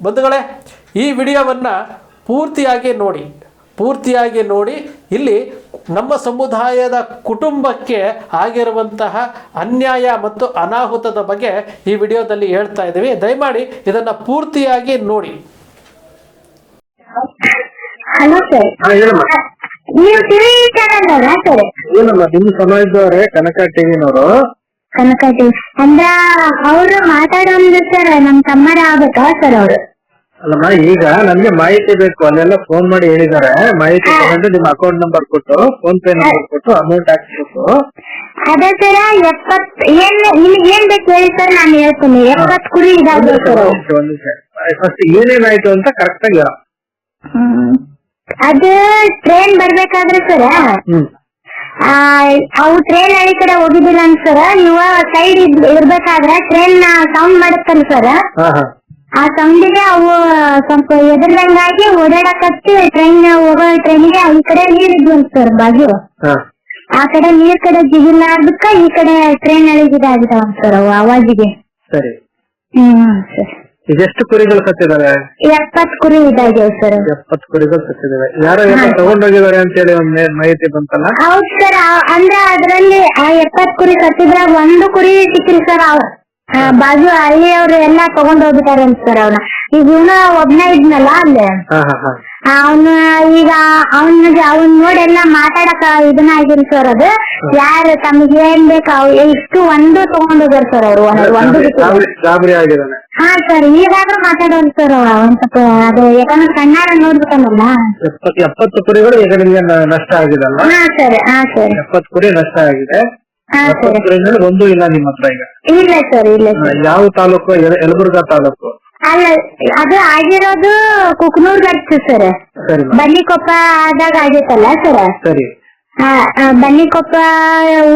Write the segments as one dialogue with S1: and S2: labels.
S1: ಬಂಧುಗಳೇ, ಈ ವಿಡಿಯೋವನ್ನು ಪೂರ್ತಿಯಾಗಿ ನೋಡಿ ಇಲ್ಲಿ ನಮ್ಮ ಸಮುದಾಯದ ಕುಟುಂಬಕ್ಕೆ ಆಗಿರುವಂತಹ ಅನ್ಯಾಯ ಮತ್ತು ಅನಾಹುತದ ಬಗ್ಗೆ ಈ ವಿಡಿಯೋದಲ್ಲಿ ಹೇಳ್ತಾ ಇದ್ದೀವಿ. ದಯಮಾಡಿ ಇದನ್ನು ಪೂರ್ತಿಯಾಗಿ ನೋಡಿ.
S2: ಹಲೋ ಸರ್, ನೀವು ಟಿವಿ ಚಾನಲ್ ಅವರಾ ಸರ್?
S3: ಏನಮ್ಮ ನಿಮ್ಮ ಸಮಾಜದವರೇ ಕನಕ ಟಿವಿನವರು?
S2: ಕನಕ ಟಿವಿ ಅಂದ್ರ ಅವರು ಮಾತಾಡೋದು ಸರ್, ನಮ್ ತಮ್ಮರ ಆಗ್ಬೇಕಾ ಸರ್ ಅವರು?
S3: ಅಲ್ಲಮ್ಮ, ಈಗ ನನ್ಗೆ ಮಾಹಿತಿ ಬೇಕು. ಅಲ್ಲೆಲ್ಲ ಫೋನ್ ಮಾಡಿ ಹೇಳಿದ್ದಾರೆ, ಮಾಹಿತಿ ತಗೊಂಡು ನಿಮ್ಮ ಅಕೌಂಟ್ ನಂಬರ್ ಕೊಟ್ಟು ಫೋನ್ ಪೇ ನಂಬರ್ ಕೊಟ್ಟು ಅಮೌಂಟ್ ಹಾಕ್ಬೇಕು.
S2: ಅದೇ ಸರ್, ನಿಮ್ಗೆ ಏನ್ ಬೇಕು ಹೇಳಿ ಸರ್, ನಾನು ಹೇಳ್ತೀನಿ. 70 ಕುರಿ ಇದಾವೆ ಸರ್.
S3: ಫಸ್ಟ್ ಏನೇನಾಯ್ತು ಅಂತ ಕರೆಕ್ಟ್ ಆಗಿ
S2: ಅದು ಟ್ರೈನ್ ಬರ್ಬೇಕಾದ್ರೆ ಸರ್, ಅವು ಟ್ರೈನ್ ಹಳ್ಳಿ ಕಡೆ ಹೋಗಿದ್ದಿಲ್ಲ ಅಂತ ಸರ್. ನೀವು ಸೈಡ್ ಇರ್ಬೇಕಾದ್ರೆ ಟ್ರೈನ್ ಸೌಂಡ್ ಮಾಡುತ್ತಲ್ಲ ಸರ್, ಆ ಸೌಂಡಿಗೆ ಅವು ಸ್ವಲ್ಪ ಎದುರ್ದಂಗಾಗಿ ಓಡಾಡಕತ್ತಿ ಟ್ರೈನ್ ಹೋಗೋ ಟ್ರೈನಿಗೆ ಈ ಕಡೆ ನೀರ್ ಇದ್ವಂತ ಸರ್ ಬಾಜು. ಆ ಕಡೆ ನೀರ್ ಕಡೆ ಜಿಗಿಲಾರ್ದಕ್ಕ ಈ ಕಡೆ ಟ್ರೈನ್ ಅಳಿಗಿದಾಗಿದಾವ ಸರ್ ಅವು ಆವಾಜಿಗೆ.
S3: ಸರಿ,
S2: ಸರ್.
S3: ಇದೆಷ್ಟು ಕುರಿಗಳು ಸತ್ತಿದಾವೆ?
S2: 70 ಕುರಿ ಇದಾಗ್ಯಾವ ಸರ್.
S3: 70 ಕುರಿಗಳು ಸತ್ತಿದಾವೆ. ಯಾರೋ ತಗೊಂಡೋಗಿದ್ದಾರೆ ಅಂತ ಹೇಳಿ ಒಂದ್ ಮಾಹಿತಿ ಬಂತಲ್ಲ?
S2: ಹೌದ್ ಸರ್, ಅಂದ್ರೆ ಅದ್ರಲ್ಲಿ ಆ 70 ಕುರಿ ಸತ್ತಿದ್ರಾಗ 1 ಕುರಿ ಸಿಕ್ಕ್ರಿ ಸರ್. ಬಾಜು ಹಳ್ಳಿಯವ್ರು ಎಲ್ಲಾ ತಗೊಂಡ್ ಹೋಗ್ಬಿಟ್ಟಾರಂತ ಸರ್ ಅವ್ನ. ಈಗ ಇವನ ಒಬ್ನ ಇದ್ನಲ್ಲ ಅಲ್ಲೇ, ಅವನು ಈಗ ಅವನ್ ನೋಡಿ ಎಲ್ಲಾ ಮಾತಾಡಕ ಇದನ್ನ ಆಗಿರಿ ಸರ್. ಅದು ಯಾರು ತಮಗೆ ಏನ್ ಬೇಕು ಇಷ್ಟು ಒಂದು ತಗೊಂಡ್ ಹೋಗ್ಯಾರ ಸರ್ ಅವ್ರು.
S3: ಗಾಬರಿ ಆಗಿದ್ದಾನೆ.
S2: ಹಾ ಸರ್, ಈಗಾದ್ರೂ ಮಾತಾಡೋರು ಸರ್ ಒಂದ್ ಸ್ವಲ್ಪ. ಅದು ಯಾಕಂದ್ರೆ ಕಣ್ಣಾರ ನೋಡ್ಬಿಟ್ಟನಲ್ಲ.
S3: 70 ಕುರಿಗಳು ಈಗ ನಿಮ್ಗೆ ನಷ್ಟ ಆಗಿದಲ್ಲ?
S2: ಹಾ ಸರ್, ಹಾ ಸರ್,
S3: 70 ಕುರಿ ನಷ್ಟ ಆಗಿದೆ. ಒಂದು ಇಲ್ಲ ನಿಮ್ಮ ಹತ್ರ ಈಗ? ಇಲ್ಲ
S2: ಸರ್, ಇಲ್ಲ ಸರ್.
S3: ಯಾವ ತಾಲೂಕು? ಯಲಬುರ್ಗಾ ತಾಲೂಕು?
S2: ಅಲ್ಲ, ಅದು ಆಗಿರೋದು ಕುಕ್ನೂರ್ ಬರ್ತದೆ ಸರ್. ಬನ್ನಿಕೊಪ್ಪ ಆದಾಗ ಆಗೈತಲ್ಲ ಸರ್.
S3: ಸರಿ.
S2: ಬನ್ನಿಕೊಪ್ಪ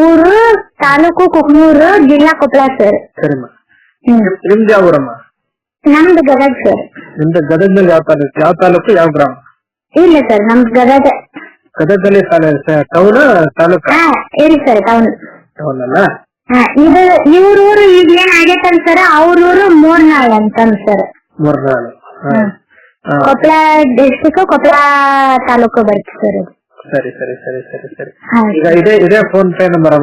S2: ಊರು, ತಾಲೂಕು ಕುಕ್ನೂರು, ಜಿಲ್ಲಾ ಕೊಪ್ಪಳ ಸರ್.
S3: ಸರಿಮ್ಮ. ನಿಮ್ದು ಯಾವ ಊರಮ್ಮ?
S2: ನಮ್ದು ಗದಗ ಸರ್.
S3: ನಿಮ್ದು ಗದಗದಲ್ಲಿ ಯಾವ ತಾಲೂಕು? ಯಾವ ತಾಲೂಕು, ಯಾವ ಗ್ರಾಮ?
S2: ಇಲ್ಲ ಸರ್, ನಮ್ದು ಗದಗ.
S3: ಗದಗದಲ್ಲಿ ಟೌನ್ ತಾಲೂಕ?
S2: ಇಲ್ಲ ಸರ್, ಟೌನ್.
S3: ಟೌನ್ ಅಲ್ಲ?
S2: ಇದು ಇವ್ರೂರು ಈಗ ಏನ್ ಆಗೈತಲ್ ಸರ್, ಅವ್ರೂರು ಮೂರ್ನಾಳ್ ಅಂತ ಸರ್.
S3: ಮೂರ್ನಾಳು
S2: ಕೊಪ್ಪಳ ಡಿಸ್ಟಿಕ್, ಕೊಪ್ಪಳ ತಾಲೂಕು ಬರುತ್ತೆ ಸರ್ ಅದು.
S3: ಸರಿ ಸರಿ ಸರಿ ಸರಿ ಸರಿ. ಈಗ ಇದೇ ಫೋನ್ ಪೇ ನಂಬರ್?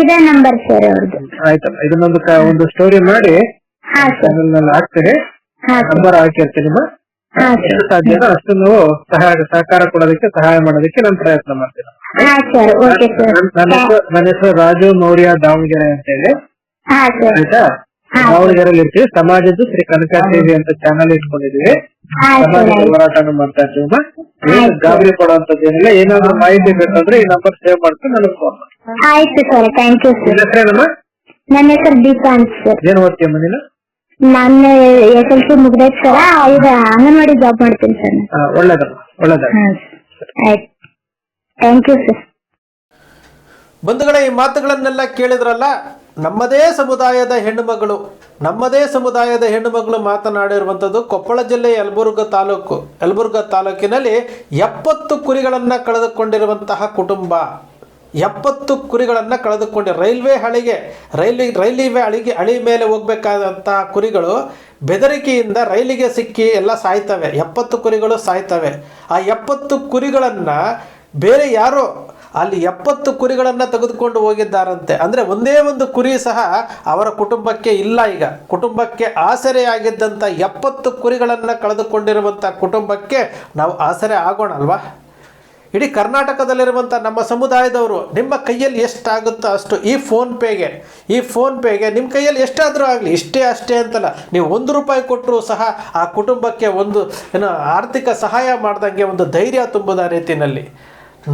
S2: ಇದೇ ನಂಬರ್ ಸರ್ ಅವ್ರದ್ದು.
S3: ಆಯ್ತಮ್ಮ, ಇದನ್ನೊಂದು ಸ್ಟೋರಿ ಮಾಡಿ ಚಾನಲ್ ಹಾಕ್ತೀನಿ, ನಂಬರ್ ಹಾಕಿರ್ತೀನಿ. ಎಷ್ಟು ಸಾಧ್ಯ ಅಷ್ಟು ನೀವು ಸಹಕಾರ ಕೊಡೋದಕ್ಕೆ, ಸಹಾಯ ಮಾಡೋದಕ್ಕೆ ನಾನು ಪ್ರಯತ್ನ ಮಾಡ್ತೀನಿ. ನನ್ನ ಹೆಸರು ರಾಜು ಮೌರ್ಯ ದಾವಣಗೆರೆ ಅಂತ ಹೇಳಿ. ಆಯ್ತಾ? ದಾವಣಗೆರೆಯಲ್ಲಿ ಇರ್ತೀವಿ. ಸಮಾಜದ ಶ್ರೀ ಕನಕ ಟಿವಿ ಅಂತ ಚಾನಲ್ ಇಟ್ಕೊಂಡಿದೀವಿ. ಸಮಾಜದ ಹೋರಾಟನ ಮಾಡ್ತಾ ಇರ್ತೀವಿ. ಗಾಬರಿ ಕೊಡುವಂತದ್ದು ಏನಿಲ್ಲ. ಏನಾದ್ರು ಮಾಹಿತಿ ಬೇಕಂದ್ರೆ ಈ ನಂಬರ್ ಸೇವ್ ಮಾಡ್ಕೊಂಡು ನನಗೆ ಫೋನ್ ಮಾಡಿ.
S2: ಆಯ್ತು ಸರ್, ಥ್ಯಾಂಕ್ ಯು ಸರ್.
S3: ಹೆಸರೇನಮ್ಮ?
S2: ನನ್ನ ಹೆಸರು ದೀಪಾ ಅಂತ ಸರ್.
S3: ಏನ್ ಓದ್ತೀಯಮ್ಮ ನೀನು?
S2: ನಾನು SLC ಮುಗ್ದೈತೆ ಸರ್. ಈಗ ಅಂಗನವಾಡಿ ಜಾಬ್ ಮಾಡ್ತೀನಿ ಸರ್.
S3: ಒಳ್ಳೇದಮ್ಮ, ಒಳ್ಳೇದಾಗ.
S2: ಆಯ್ತು, ಥ್ಯಾಂಕ್ ಯು ಸರ್.
S1: ಬಂಧುಗಳೇ, ಈ ಮಾತುಗಳನ್ನೆಲ್ಲ ಕೇಳಿದ್ರಲ್ಲ, ನಮ್ಮದೇ ಸಮುದಾಯದ ಹೆಣ್ಣುಮಗಳು ಮಾತನಾಡಿರುವಂಥದ್ದು. ಕೊಪ್ಪಳ ಜಿಲ್ಲೆ ಯಲಬುರ್ಗಾ ತಾಲೂಕಿನಲ್ಲಿ 70 ಕುರಿಗಳನ್ನು ಕಳೆದುಕೊಂಡಿರುವಂತಹ ಕುಟುಂಬ. 70 ಕುರಿಗಳನ್ನು ಕಳೆದುಕೊಂಡು ರೈಲ್ವೆ ಹಳಿ ಮೇಲೆ ಹೋಗ್ಬೇಕಾದಂತಹ ಕುರಿಗಳು ಬೆದರಿಕೆಯಿಂದ ರೈಲಿಗೆ ಸಿಕ್ಕಿ ಎಲ್ಲ ಸಾಯ್ತವೆ. 70 ಕುರಿಗಳು ಸಾಯ್ತವೆ. ಆ 70 ಕುರಿಗಳನ್ನು ಬೇರೆ ಯಾರೋ ಅಲ್ಲಿ 70 ಕುರಿಗಳನ್ನು ತೆಗೆದುಕೊಂಡು ಹೋಗಿದ್ದಾರಂತೆ. ಅಂದರೆ ಒಂದೇ ಒಂದು ಕುರಿ ಸಹ ಅವರ ಕುಟುಂಬಕ್ಕೆ ಇಲ್ಲ. ಈಗ ಕುಟುಂಬಕ್ಕೆ ಆಸರೆಯಾಗಿದ್ದಂಥ 70 ಕುರಿಗಳನ್ನು ಕಳೆದುಕೊಂಡಿರುವಂಥ ಕುಟುಂಬಕ್ಕೆ ನಾವು ಆಸರೆ ಆಗೋಣ ಅಲ್ವಾ? ಇಡೀ ಕರ್ನಾಟಕದಲ್ಲಿರುವಂಥ ನಮ್ಮ ಸಮುದಾಯದವರು ನಿಮ್ಮ ಕೈಯಲ್ಲಿ ಎಷ್ಟಾಗುತ್ತೋ ಅಷ್ಟು ಈ ಫೋನ್ಪೇಗೆ ನಿಮ್ಮ ಕೈಯಲ್ಲಿ ಎಷ್ಟಾದರೂ ಆಗಲಿ, ಅಷ್ಟೇ ಅಂತಲ್ಲ, ನೀವು 1 ರೂಪಾಯಿ ಕೊಟ್ಟರೂ ಸಹ ಆ ಕುಟುಂಬಕ್ಕೆ ಒಂದು ಆರ್ಥಿಕ ಸಹಾಯ ಮಾಡ್ದಂಗೆ ಒಂದು ಧೈರ್ಯ ತುಂಬುವ ರೀತಿಯಲ್ಲಿ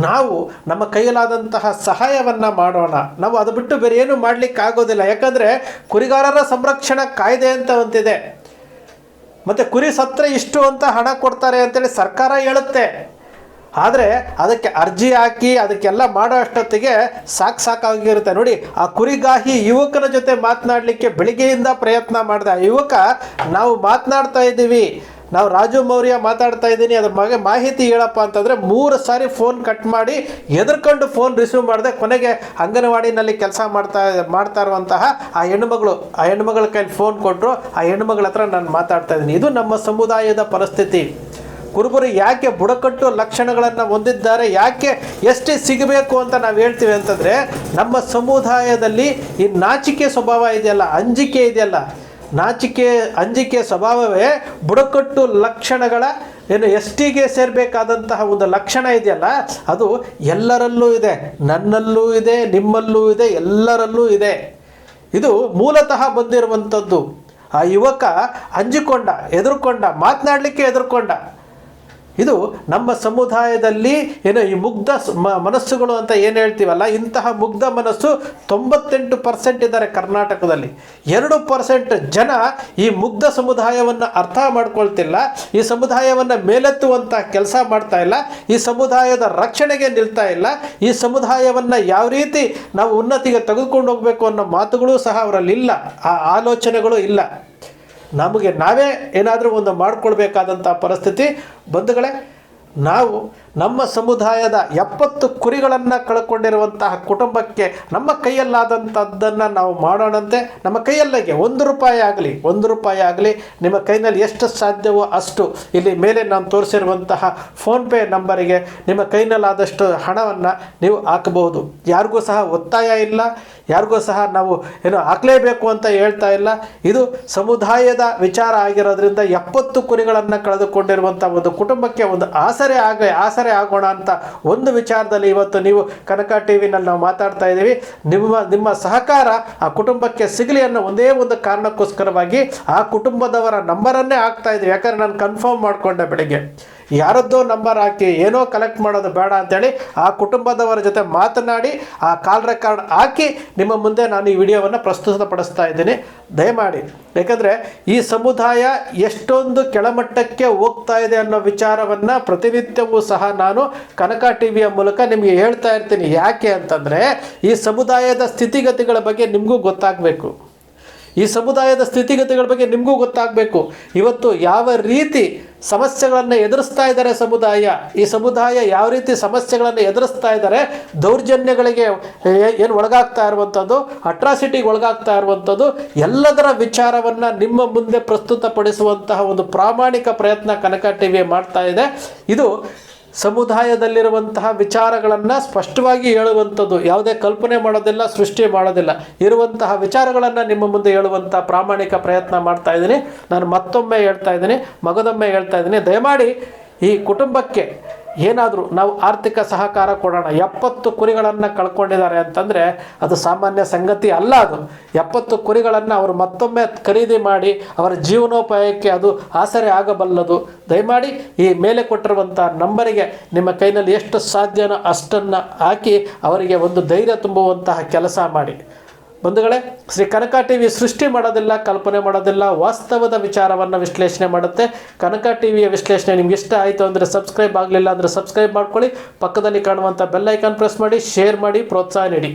S1: ನಾವು ನಮ್ಮ ಕೈಯಲ್ಲಾದಂತಹ ಸಹಾಯವನ್ನು ಮಾಡೋಣ. ನಾವು ಅದು ಬಿಟ್ಟು ಬೇರೆ ಏನು ಮಾಡಲಿಕ್ಕಾಗೋದಿಲ್ಲ. ಯಾಕಂದರೆ ಕುರಿಗಾರರ ಸಂರಕ್ಷಣಾ ಕಾಯ್ದೆ ಅಂತ ಒಂದಿದೆ. ಮತ್ತು ಕುರಿ ಸತ್ತರೆ ಇಷ್ಟು ಅಂತ ಹಣ ಕೊಡ್ತಾರೆ ಅಂತೇಳಿ ಸರ್ಕಾರ ಹೇಳುತ್ತೆ. ಆದರೆ ಅದಕ್ಕೆ ಅರ್ಜಿ ಹಾಕಿ ಅದಕ್ಕೆಲ್ಲ ಮಾಡೋ ಅಷ್ಟೊತ್ತಿಗೆ ಸಾಕಾಗಿರುತ್ತೆ. ನೋಡಿ, ಆ ಕುರಿಗಾಹಿ ಯುವಕನ ಜೊತೆ ಮಾತನಾಡಲಿಕ್ಕೆ ಬೆಳಿಗ್ಗೆಯಿಂದ ಪ್ರಯತ್ನ ಮಾಡಿದ ಆ ಯುವಕ, ನಾವು ಮಾತನಾಡ್ತಾ ಇದ್ದೀವಿ, ನಾವು ರಾಜು ಮೌರ್ಯ ಮಾತಾಡ್ತಾ ಇದ್ದೀನಿ, ಅದ್ರ ಬಗ್ಗೆ ಮಾಹಿತಿ ಹೇಳಪ್ಪ ಅಂತಂದರೆ 3 ಸಾರಿ ಫೋನ್ ಕಟ್ ಮಾಡಿ ಎದುರ್ಕೊಂಡು ಫೋನ್ ರಿಸೀವ್ ಮಾಡಿದೆ. ಕೊನೆಗೆ ಅಂಗನವಾಡಿನಲ್ಲಿ ಕೆಲಸ ಮಾಡ್ತಾ ಇರುವಂತಹ ಆ ಹೆಣ್ಣುಮಗಳ ಕೈಲಿ ಫೋನ್ ಕೊಟ್ಟರು. ಆ ಹೆಣ್ಣುಮಗಳ ಹತ್ರ ನಾನು ಮಾತಾಡ್ತಾ ಇದ್ದೀನಿ. ಇದು ನಮ್ಮ ಸಮುದಾಯದ ಪರಿಸ್ಥಿತಿ. ಕುರುಬರು ಯಾಕೆ ಬುಡಕಟ್ಟು ಲಕ್ಷಣಗಳನ್ನು ಹೊಂದಿದ್ದಾರೆ, ಯಾಕೆ ಎಷ್ಟೇ ಸಿಗಬೇಕು ಅಂತ ನಾವು ಹೇಳ್ತೀವಿ ಅಂತಂದರೆ, ನಮ್ಮ ಸಮುದಾಯದಲ್ಲಿ ಈ ನಾಚಿಕೆ ಸ್ವಭಾವ ಇದೆಯಲ್ಲ, ಅಂಜಿಕೆ ಇದೆಯಲ್ಲ, ಅಂಜಿಕೆ ಸ್ವಭಾವವೇ ಬುಡಕಟ್ಟು ಲಕ್ಷಣಗಳ ಎಷ್ಟಿಗೆ ಸೇರಬೇಕಾದಂತಹ ಒಂದು ಲಕ್ಷಣ ಇದೆಯಲ್ಲ, ಅದು ಎಲ್ಲರಲ್ಲೂ ಇದೆ. ನನ್ನಲ್ಲೂ ಇದೆ, ನಿಮ್ಮಲ್ಲೂ ಇದೆ, ಎಲ್ಲರಲ್ಲೂ ಇದೆ. ಇದು ಮೂಲತಃ ಬಂದಿರುವಂಥದ್ದು. ಆ ಯುವಕ ಹೆದರ್ಕೊಂಡ, ಮಾತನಾಡಲಿಕ್ಕೆ ಹೆದರ್ಕೊಂಡ. ಇದು ನಮ್ಮ ಸಮುದಾಯದಲ್ಲಿ ಈ ಮುಗ್ಧ ಮನಸ್ಸುಗಳು ಅಂತ ಏನು ಹೇಳ್ತೀವಲ್ಲ, ಇಂತಹ ಮುಗ್ಧ ಮನಸ್ಸು 98% ಇದ್ದಾರೆ ಕರ್ನಾಟಕದಲ್ಲಿ. 2% ಜನ ಈ ಮುಗ್ಧ ಸಮುದಾಯವನ್ನು ಅರ್ಥ ಮಾಡ್ಕೊಳ್ತಿಲ್ಲ, ಈ ಸಮುದಾಯವನ್ನು ಮೇಲೆತ್ತುವಂಥ ಕೆಲಸ ಮಾಡ್ತಾ ಇಲ್ಲ, ಈ ಸಮುದಾಯದ ರಕ್ಷಣೆಗೆ ನಿಲ್ತಾ ಇಲ್ಲ, ಈ ಸಮುದಾಯವನ್ನು ಯಾವ ರೀತಿ ನಾವು ಉನ್ನತಿಗೆ ತೆಗೆದುಕೊಂಡು ಹೋಗಬೇಕು ಅನ್ನೋ ಮಾತುಗಳು ಸಹ ಅವರಲ್ಲಿ ಇಲ್ಲ, ಆ ಆಲೋಚನೆಗಳು ಇಲ್ಲ. ನಮಗೆ ನಾವೇ ಏನಾದರೂ ಒಂದು ಮಾಡಿಕೊಳ್ಬೇಕಾದಂಥ ಪರಿಸ್ಥಿತಿ. ಬಂಧುಗಳೇ, ನಾವು ನಮ್ಮ ಸಮುದಾಯದ 70 ಕುರಿಗಳನ್ನು ಕಳ್ಕೊಂಡಿರುವಂತಹ ಕುಟುಂಬಕ್ಕೆ ನಮ್ಮ ಕೈಯಲ್ಲಾದಂಥದ್ದನ್ನು ನಾವು ಮಾಡೋಣಂತೆ. ನಮ್ಮ ಕೈಯಲ್ಲಿಗೆ ₹1 ಆಗಲಿ ನಿಮ್ಮ ಕೈನಲ್ಲಿ ಎಷ್ಟು ಸಾಧ್ಯವೋ ಅಷ್ಟು ಇಲ್ಲಿ ಮೇಲೆ ನಾನು ತೋರಿಸಿರುವಂತಹ ಫೋನ್ಪೇ ನಂಬರಿಗೆ ನಿಮ್ಮ ಕೈನಲ್ಲಾದಷ್ಟು ಹಣವನ್ನು ನೀವು ಹಾಕಬಹುದು. ಯಾರಿಗೂ ಸಹ ಒತ್ತಾಯ ಇಲ್ಲ, ಯಾರಿಗೂ ಸಹ ನಾವು ಹಾಕಲೇಬೇಕು ಅಂತ ಹೇಳ್ತಾ ಇಲ್ಲ. ಇದು ಸಮುದಾಯದ ವಿಚಾರ ಆಗಿರೋದ್ರಿಂದ 70 ಕುರಿಗಳನ್ನು ಕಳೆದುಕೊಂಡಿರುವಂಥ ಒಂದು ಕುಟುಂಬಕ್ಕೆ ಒಂದು ಆಸರೆ ಆಗೋಣ ಅಂತ ಒಂದು ವಿಚಾರದಲ್ಲಿ ಇವತ್ತು ನೀವು ಕನಕ ಟಿವಿನಲ್ಲಿ ನಾವು ಮಾತಾಡ್ತಾ ಇದ್ದೀವಿ. ನಿಮ್ಮ ಸಹಕಾರ ಆ ಕುಟುಂಬಕ್ಕೆ ಸಿಗಲಿ ಅನ್ನೋ ಒಂದೇ ಒಂದು ಕಾರಣಕ್ಕೋಸ್ಕರವಾಗಿ ಆ ಕುಟುಂಬದವರ ನಂಬರನ್ನೇ ಹಾಕ್ತಾ ಇದ್ದೀವಿ. ಯಾಕಂದರೆ ನಾನು ಕನ್ಫರ್ಮ್ ಮಾಡಿಕೊಂಡೆ ಬೆಳಿಗ್ಗೆ, ಯಾರದ್ದೋ ನಂಬರ್ ಹಾಕಿ ಏನೋ ಕಲೆಕ್ಟ್ ಮಾಡೋದು ಬೇಡ ಅಂತೇಳಿ ಆ ಕುಟುಂಬದವರ ಜೊತೆ ಮಾತನಾಡಿ ಆ ಕಾಲ್ ರೆಕಾರ್ಡ್ ಹಾಕಿ ನಿಮ್ಮ ಮುಂದೆ ನಾನು ಈ ವಿಡಿಯೋವನ್ನು ಪ್ರಸ್ತುತಪಡಿಸ್ತಾ ಇದ್ದೀನಿ. ದಯಮಾಡಿ, ಯಾಕಂದರೆ ಈ ಸಮುದಾಯ ಎಷ್ಟೊಂದು ಕೆಳಮಟ್ಟಕ್ಕೆ ಹೋಗ್ತಾ ಇದೆ ಅನ್ನೋ ವಿಚಾರವನ್ನು ಪ್ರತಿನಿತ್ಯವೂ ಸಹ ನಾನು ಕನಕ ಟಿವಿಯ ಮೂಲಕ ನಿಮಗೆ ಹೇಳ್ತಾ ಇರ್ತೀನಿ. ಯಾಕೆ ಅಂತಂದರೆ ಈ ಸಮುದಾಯದ ಸ್ಥಿತಿಗತಿಗಳ ಬಗ್ಗೆ ನಿಮಗೂ ಗೊತ್ತಾಗಬೇಕು. ಈ ಸಮುದಾಯದ ಸ್ಥಿತಿಗತಿಗಳ ಬಗ್ಗೆ ನಿಮಗೂ ಗೊತ್ತಾಗಬೇಕು. ಇವತ್ತು ಯಾವ ರೀತಿ ಸಮಸ್ಯೆಗಳನ್ನು ಎದುರಿಸ್ತಾ ಇದ್ದಾರೆ ಈ ಸಮುದಾಯ ಯಾವ ರೀತಿ ಸಮಸ್ಯೆಗಳನ್ನು ಎದುರಿಸ್ತಾ ಇದ್ದಾರೆ, ದೌರ್ಜನ್ಯಗಳಿಗೆ ಏನು ಒಳಗಾಗ್ತಾ ಇರುವಂಥದ್ದು, ಅಟ್ರಾಸಿಟಿಗೆ ಒಳಗಾಗ್ತಾ ಇರುವಂಥದ್ದು, ಎಲ್ಲದರ ವಿಚಾರವನ್ನು ನಿಮ್ಮ ಮುಂದೆ ಪ್ರಸ್ತುತಪಡಿಸುವಂತಹ ಒಂದು ಪ್ರಾಮಾಣಿಕ ಪ್ರಯತ್ನ ಕನಕ ಟಿವಿ ಮಾಡ್ತಾ ಇದೆ. ಇದು ಸಮುದಾಯದಲ್ಲಿರುವಂತಹ ವಿಚಾರಗಳನ್ನು ಸ್ಪಷ್ಟವಾಗಿ ಹೇಳುವಂಥದ್ದು, ಯಾವುದೇ ಕಲ್ಪನೆ ಮಾಡೋದಿಲ್ಲ, ಸೃಷ್ಟಿ ಮಾಡೋದಿಲ್ಲ, ಇರುವಂತಹ ವಿಚಾರಗಳನ್ನು ನಿಮ್ಮ ಮುಂದೆ ಹೇಳುವಂಥ ಪ್ರಾಮಾಣಿಕ ಪ್ರಯತ್ನ ಮಾಡ್ತಾ ಇದ್ದೀನಿ. ನಾನು ಮತ್ತೊಮ್ಮೆ ಹೇಳ್ತಾ ಇದ್ದೀನಿ, ಮಗದೊಮ್ಮೆ ಹೇಳ್ತಾ ಇದ್ದೀನಿ, ದಯಮಾಡಿ ಈ ಕುಟುಂಬಕ್ಕೆ ಏನಾದರೂ ನಾವು ಆರ್ಥಿಕ ಸಹಕಾರ ಕೊಡೋಣ. 70 ಕುರಿಗಳನ್ನು ಕಳ್ಕೊಂಡಿದ್ದಾರೆ ಅಂತಂದರೆ ಅದು ಸಾಮಾನ್ಯ ಸಂಗತಿ ಅಲ್ಲ. ಅದು 70 ಕುರಿಗಳನ್ನು ಅವರು ಮತ್ತೊಮ್ಮೆ ಖರೀದಿ ಮಾಡಿ ಅವರ ಜೀವನೋಪಾಯಕ್ಕೆ ಅದು ಆಸರೆ ಆಗಬಲ್ಲದು. ದಯಮಾಡಿ ಈ ಮೇಲೆ ಕೊಟ್ಟಿರುವಂಥ ನಂಬರಿಗೆ ನಿಮ್ಮ ಕೈನಲ್ಲಿ ಎಷ್ಟು ಸಾಧ್ಯನೋ ಅಷ್ಟನ್ನು ಹಾಕಿ ಅವರಿಗೆ ಒಂದು ಧೈರ್ಯ ತುಂಬುವಂತಹ ಕೆಲಸ ಮಾಡಿ. ಬಂಧುಗಳೇ, ಶ್ರೀ ಕನಕ ಟಿವಿ ಸೃಷ್ಟಿ ಮಾಡೋದಿಲ್ಲ, ಕಲ್ಪನೆ ಮಾಡೋದಿಲ್ಲ, ವಾಸ್ತವದ ವಿಚಾರವನ್ನು ವಿಶ್ಲೇಷಣೆ ಮಾಡುತ್ತೆ. ಕನಕ ಟಿವಿಯ ವಿಶ್ಲೇಷಣೆ ನಿಮ್ಗೆ ಇಷ್ಟ ಆಯಿತು ಅಂದರೆ ಸಬ್ಸ್ಕ್ರೈಬ್ ಆಗಲಿಲ್ಲ ಅಂದರೆ ಸಬ್ಸ್ಕ್ರೈಬ್ ಮಾಡ್ಕೊಳ್ಳಿ. ಪಕ್ಕದಲ್ಲಿ ಕಾಣುವಂಥ ಬೆಲ್ ಐಕಾನ್ ಪ್ರೆಸ್ ಮಾಡಿ, ಶೇರ್ ಮಾಡಿ, ಪ್ರೋತ್ಸಾಹ ನೀಡಿ.